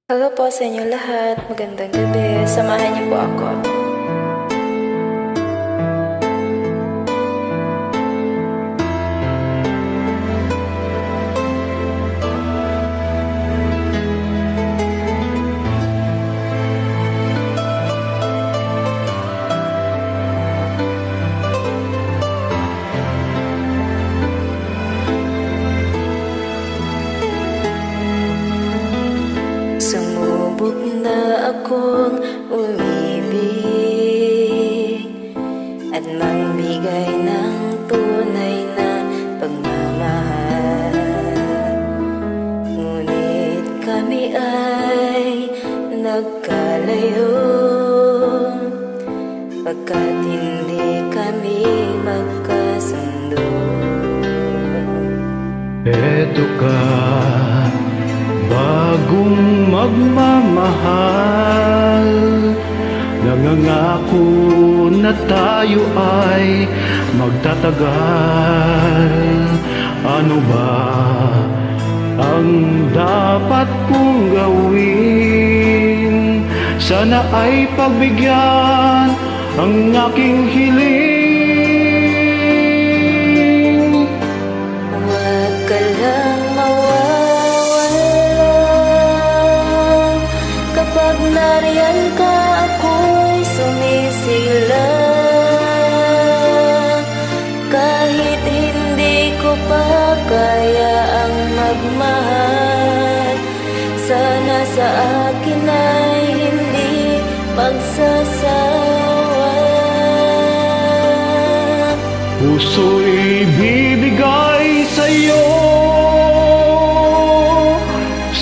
Hello po sa inyo lahat, magandang gabi. Samahan niyo po ako. Sumubok na akong umibig at magbigay ng tunay na pagmamahal. Ngunit kami ay nagkalayo pagkat hindi kami magkasundo. Eto ka, bagong magmamahal, nangangako na tayo ay magtatagal. Ano ba ang dapat kong gawin? Sana ay pagbigyan ang aking hiling. Huwag ka lang kapag nariyan ka, ako'y sumisigla. Kahit hindi ko pa kaya ang magmahal, sana sa akin ay hindi magsasawa. Puso'y bibigay sa'yo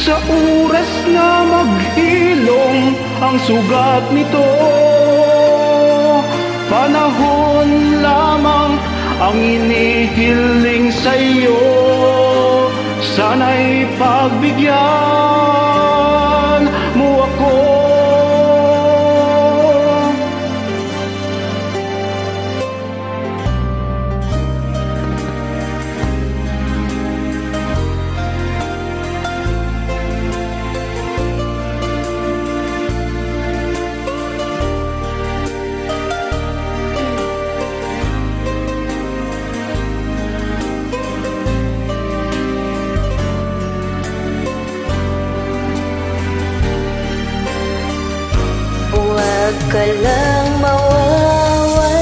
sa oras na maghilom ang sugat nito. Panahon lamang ang inihiling sa'yo, sana'y pagbigyan mo ako. Huwag ka lang mawawala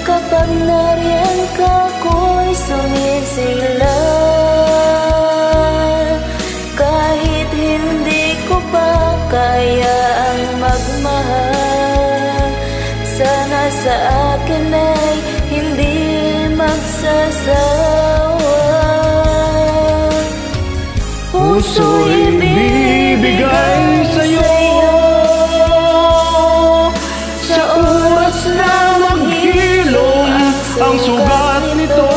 kapag nariyan ka, ako'y sumisigla. Kahit hindi ko pa kaya ang magmahal, sana sa akin ay hindi magsasawa. Puso'y bibigay sa'yo sa oras na maghilom ang sugat nito.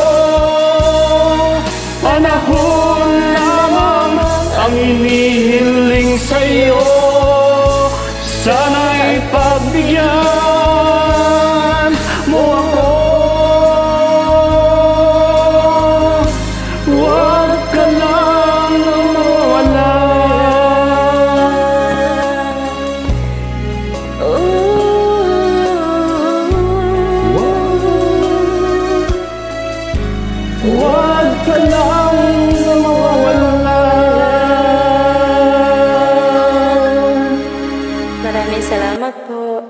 Panahon lamang ang inihiling sa'yo, sana'y pagbigyan mo ako. Huwag ka lang mawala. Huwag ka lang mawawala. Maraming salamat po.